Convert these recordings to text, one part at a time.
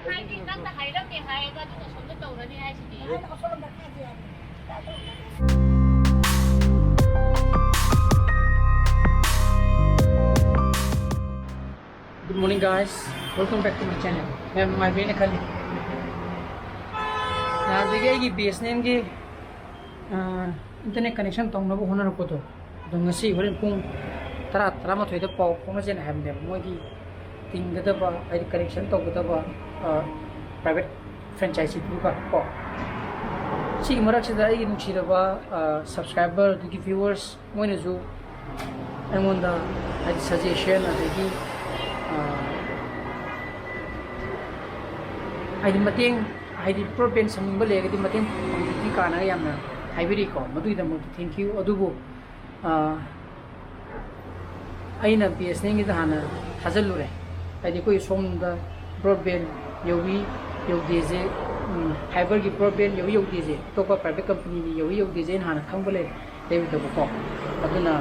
하이디 딱 하이럽니 하이가지고 손도 떠오르니 하시디. Good morning guys, welcome back to my channel. I am my friend Khalid. Now देखिए BSNL के internet connection तोंग नबो होना रखो तो ngasi horen pung tara ma thoida pau phone jen ham ne moi gi ting ga da ba ai connection to ga da ba private franchise bu ka ko si marak se da ai nu chi da ba subscriber the viewers moi ne ju among the suggestion adagi ai mateng ai problem saming ba le ga di mateng di ka na yam na haibiri ko madu da mo thank you adubu aina BSNL gi da hana hazallu re ai koi som da broadband yogi yogdeze fiber gi broadband yogi yogdeze to pa private company ni yogi yogdeze hana khangbale lebi da ko aduna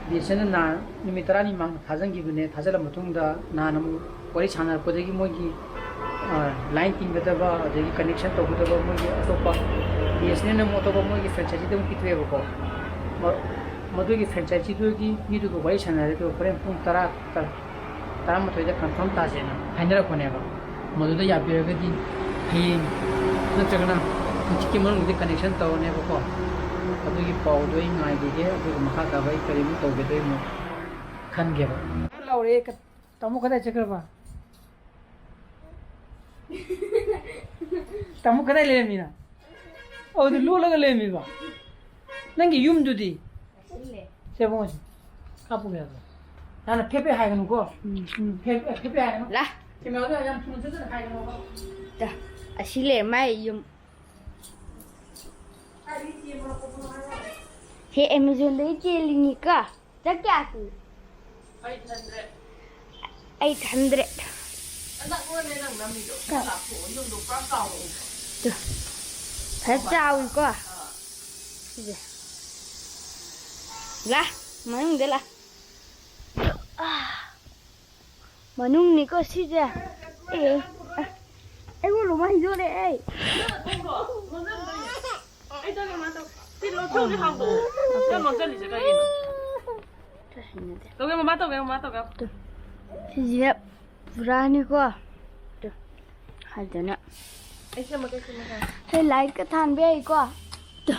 BSNL na nimitara ni mang thajang gi bune thajala matung da na namu wari chhanar podegi mogi line ting da ba de connection to da ba mogi atopa BSNL na mo to ba mogi franchise da mu kitwe ko मधु की franchise की मीदु को वही छना रे तो प्रेम पुंग तरा म थोइदा confirm ताजे ना फाइनल कोनेबा मधु तो याबे गे दी हे नचगना चिके मन मुदे कनेक्शन तवने को मधु की पाउ दोई नाइ दिगे अदु मखा का भाई करीम तो गे दोई म खन गे बा लाउरे क तमु कदा चकरबा तमु कदा लेमीना ओ दु लो लगा लेमीबा नंगी यूमदुदी 세봉씨 가보면 나는 페페 하이는 거 페페 하이는 라 지금 어디 그냥 주문 주는 하이는 거 자 아실레 마이 좀 हे अमेज़न दे चेलिनी का जा क्या तू 800 अंदर वो ने नंग नमी जो का को 용 도 까까오 배짜오 이거 이제 ला मनung de la मनung ni ko si ja ai wo lo mai do le ai ai 저기 맞아. 필로 저기 하고. 저 먼저 이제 가긴. 저기 뭐 맞다 왜 맞다 가. si ja पुरानी को तो हाल जना ऐसे मत हे लाइट का थान बे ai को तो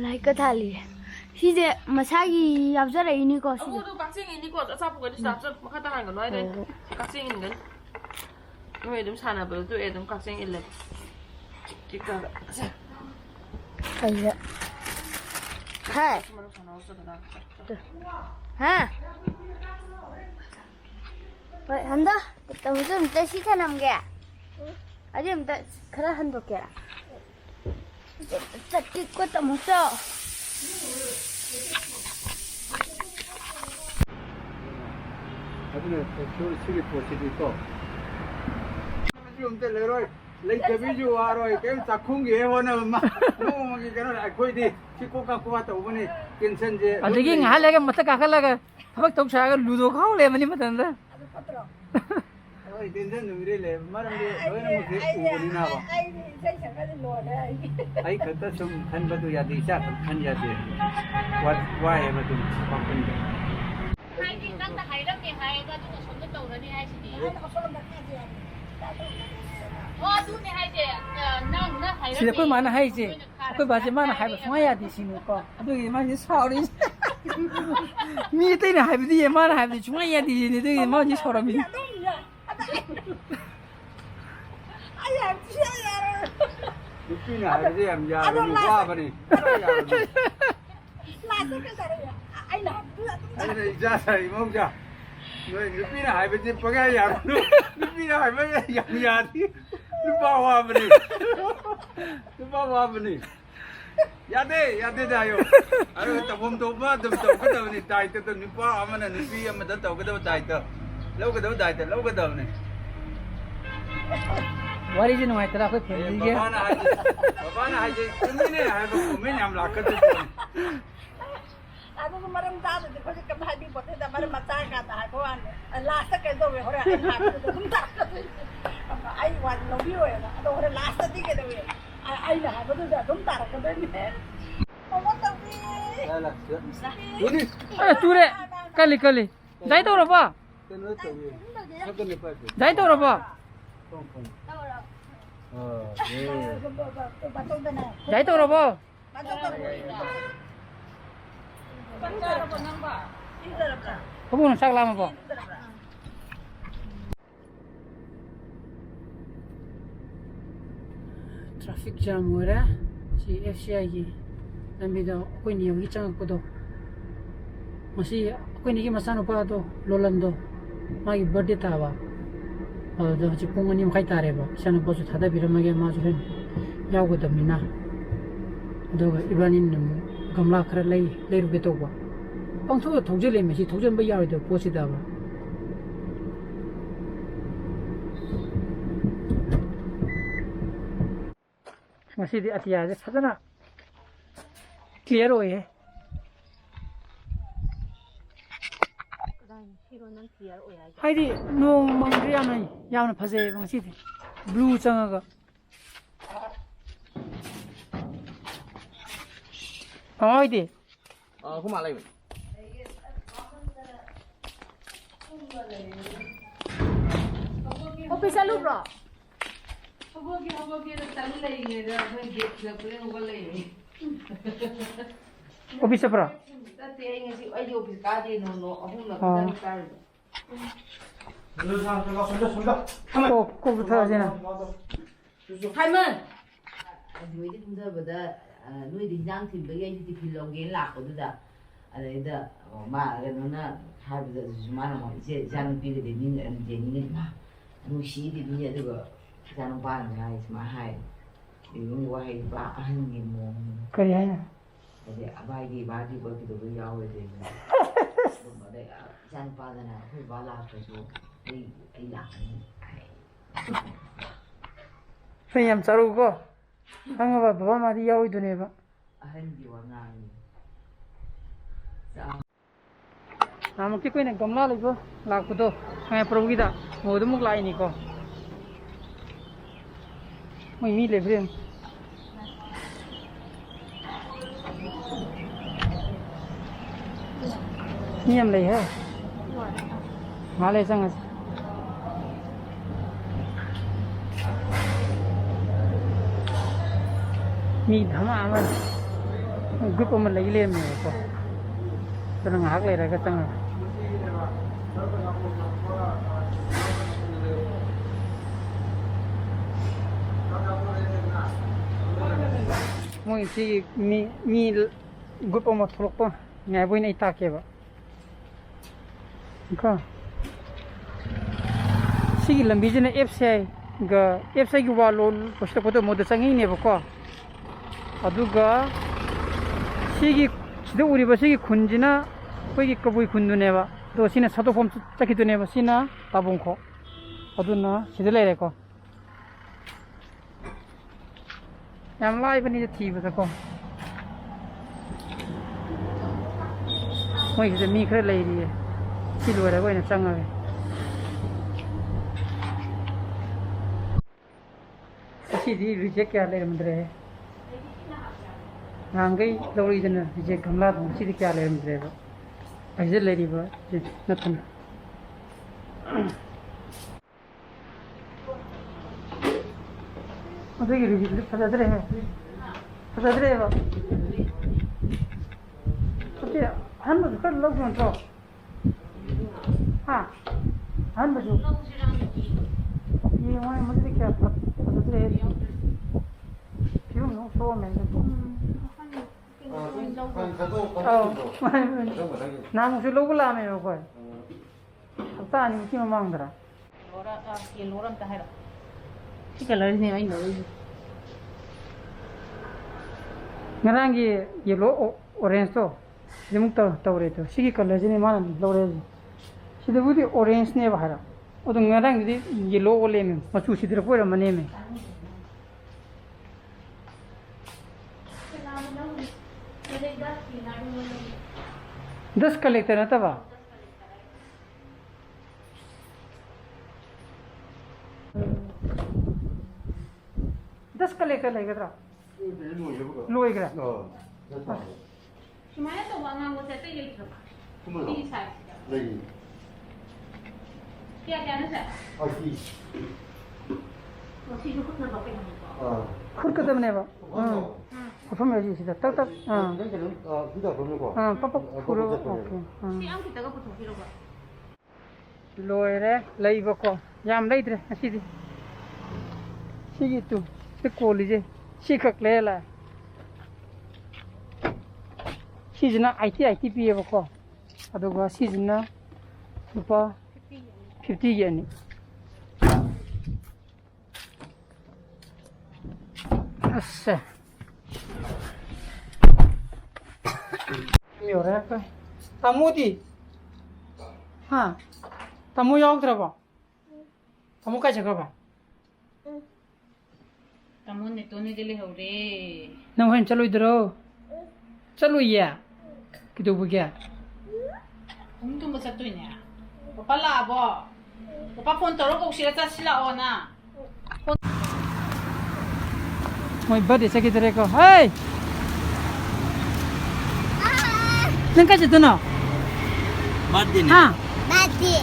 लाइट का थाली 시제 마사기 앞자래 이니까 시제 또 깍쟁이 이니까 잡고 가지 잡자 막하다 하는 거 놔야 돼. 깍쟁이 있는 건. 왜 좀 사나 봐. 또 애들 깍쟁이 일래. 기가. 아이야 하이 하 vậy 한다 tao muốn tới xí thanh nằm kìa ở đây mình khá là hân kìa thật cái quá tao muốn sợ 아버님, 겨울 시계 보시고 있고. 좀 때려로, 레이크 비주 와로, 게임 작품 예원은 엄마, 뭐 이거는 알코이디, 식구 갖고 왔다 오분이 괜찮지. अदगी ngah lega mata ka laga thak tok sa ga ludo khaw le mani matanda 어이 괜찮은 놈이래. 말하는데 너는 뭐 오분이 나와. 아이 그때 좀 한번도 야디 시작 한 야디. 와해 봐도 바쁜데. 하이디 딱 하이럽니 하이가지고 손도 떠오르니 하시디. 누네 하이디 나 하이럽니. sila ko mana hai je ko ba je mana hai ba sunga ya di sinu ko adu ye ma ni sauri mi te na hai bi ye mana hai bi sunga ya di ni de ma ni sauri mi 육빈이 아버지 야 와 버리. 아니 이자사 이모자. 너 육빈이 아버지 뻐가 야. 육빈이 아버지 양야디. 누가 와 버리. 누가 와 버리. 야대 다요. 아유 또 몸도 봐도 그다음에 다이도 누가 아마는 누비 아마도 또 그다음 다이도. lâu cái đầu này wari je no ai tara ko family je baba na hai je kumi ne hai ko me nyam la ka tu Aku kemarin tahu tu kalau kemarin di bote dah baru mata kata aku an last ke tu we hore an hak tu tak ꯂꯧꯕꯤꯔꯣꯏꯕ ꯑꯗꯣ ꯍꯣꯔꯦꯟ ꯂꯥꯁꯇꯗꯤ ꯀꯩꯗꯧꯋꯤ ꯑꯩꯅ ꯍꯥꯏꯕꯗꯨꯗ ꯑꯗꯨꯝ ꯇꯥꯔꯛꯀꯗꯣꯏꯅꯦ ꯃꯃꯥ ꯇꯧꯕꯤ ture kali kali jai to raba jai to raba jai to raba kamu nak sak lama ba traffic jam ho raha si FCI ki lambi da koi ni yogi chang ko do masi koi ni ki masano pa do lolan do magi birthday ta ba do ji pung ni khai tare ba sana bosu thada biramage ma ju ren yaw go da mina do ga ibani nam gamla khara lei ru be to ba pang tho thojel le me si thojel ba yaw do posi da ba masi di atiya je phadana clear hoye haidi no mangri amai yamna phase bangsi di blue changaga haidi kuma lai office alu bro office pra ko butha jena Haiman ꯅꯣꯏꯗꯤ ꯀꯨꯝꯊꯕꯗ ꯅꯣꯏꯗꯤ ꯏꯟꯖꯥꯡ ꯊꯤꯟꯕꯒꯤ ꯑꯩꯗꯤ tiffin ꯂꯧꯒꯦꯅ ꯂꯥꯛꯄꯗꯨꯗ ꯑꯗꯩꯗ ꯃꯥ ꯀꯩꯅꯣꯅ ꯍꯥꯏꯕꯗ ꯑꯗꯨꯁꯨ ꯃꯥꯅ ꯏꯆꯦ ꯏꯆꯥꯅꯨꯄꯤꯒꯗꯤ ꯃꯤꯅ ꯖꯦꯅꯤꯅ ꯃꯥ ꯅꯨꯡꯁꯤꯗꯤ ꯃꯤ ꯑꯗꯨꯒ ꯏꯆꯥꯅꯨꯄꯥꯅ ꯍꯥꯏ ꯁꯨꯃꯥꯏꯅ ꯍꯥꯏ ꯏꯕꯨꯡꯒꯤ ꯋꯥꯍꯩ ꯄꯨꯔꯥ ꯑꯍꯟꯒꯤ ꯃꯑꯣꯡꯅꯤ kari hai na ꯑꯗꯩ ꯑꯕꯥꯏꯒꯤ ꯕꯥꯔꯗꯤ ꯕꯔꯊꯗꯦꯗꯣ ꯌꯥꯎꯔꯣꯏꯗꯣꯏꯅꯤ ꯑꯗꯩ ꯏꯆꯥꯅꯨꯄꯥꯗꯅ ꯑꯩꯈꯣꯏ ꯕꯥ ꯂꯥꯛꯇ꯭ꯔꯁꯨ ꯑꯩ ꯂꯥꯛꯀꯅꯤ ꯍꯥꯏ sai yam charu ko hanga ba baba ma di yawi dune ba ꯑꯍꯟꯒꯤ ꯋꯥꯉꯥꯡꯅꯤ namuk ki koi na gamla laibo lakpu do ngai progi da modu muk lai ni ko moi mi le brem niam lai hai male sang mi dhama aman group aman lagi le me ko tanang hak le ra ka tang moi si mi group aman tholok pa ngai boi nai ta ke ba ka si lambi jena FCI ga FCI gi walol posta ko to mod changi ne ba ko aduga sigi sida uriba sigi khunjina koigi kabui khundune ba do sina sato form chakidune ba sina tabungkho aduna sida lere ko yam lai bani thi ba ko moi se mi khre lai ri si lo ra ko ina changa si di reject kya le mandre nangai lori dana reject gamla dong si di kya le mandre ba ajel le ri ba nathan odegi reject padadre ba ote han ba kar log mon to ha han ba jo ये वहाँ मुझे क्या पता है क्यों no सो में नाम से लोग ला में हो कोई पता नहीं क्यों मांग रहा ये Loram ta hai cái kala ni ai no ngarang ye lo orange to jemuk to tawre to sigi kala jini man lore sidi budi orange ne bahara odong ngarang di yellow ole me machu sidra pora mane me दस collector ना तबा just collect like that. Loy gra. Gimana tuh bang mau saya tinggal di rumah? Di saya. Lagi. Kaya sih? Aki. Masih cukup nambah pengen. Khur ka dam ne ba. Phom ya ji sida tak tak. Kita belum kok. Papa khuro. Okay. Si ang kita ka puto kilo ba? Loy re lai ba ko. Yam lai tre asidi. Sigi tu. Se koli je. Sikak le la. Season IT piye ba ko. Aduga season na lupa 50 yen. Assa. Mio ra ka. Tamu di. Ha. Tamu yaw tra ba. Tamu ka jaga ba. Tamu ne to ne dele hore. Nang hen chalo idro. Chalo ya. Kitu bu kya? Untung ba sa to niya? Papa labo. Papa phone toro ko sila ta sila ona. Moi birthday sa kitare ko. Hey. Nang ka jito no? Birthday ni. Ha. Birthday.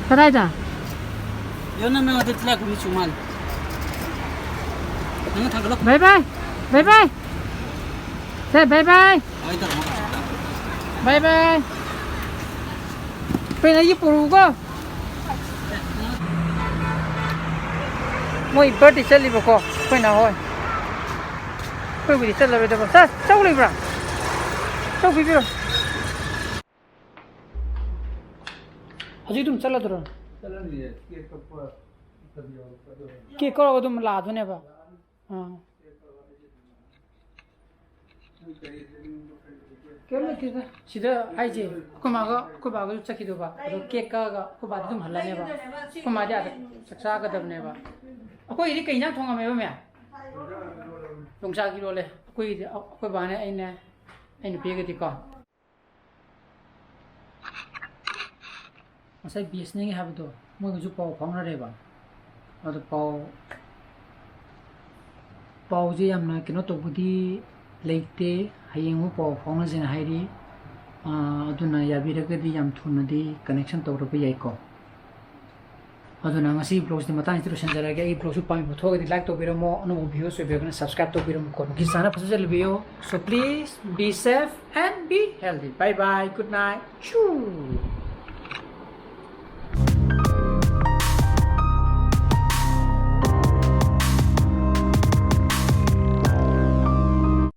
Tarai da. Yo na na tetla ko ni chumal. Nang thagalok. Bye bye. Bye bye. Say bye bye. Ai tar mo. Bye bye. Pe na yi puru ko. Moi birthday chali ba ko. Pe na hoy. Pe wi celebrate ba. Sa chau li bra. Chau bi bro. Haji tum chala dro. Chalo ni ke ko Ke ko dum la do ne ba. Ha. Kelo kida sida aije ko ba ga chaki do ba ro ke ka ga ko ba dum hala ne ba ko ma ja saksa ga dab ne ba ko iri kai na thonga me ba me dong sa ki ro le ko ba ne aina pe ga ti ko asai business ha ba do mo ga ju pau phang na re ba ado pau je yam na kino to budi leite hayeng mo pau phang na jin hairi aduna yabira ga di yam thuna di connection to ro ba yai ko aduna ngasi blogs di mata instruction jara ga I blogs pa mi tho ga di like to biro mo no video so biro na subscribe to biro mo ko ki sana pasu jal video so please be safe and be healthy. Bye bye, good night. Choo.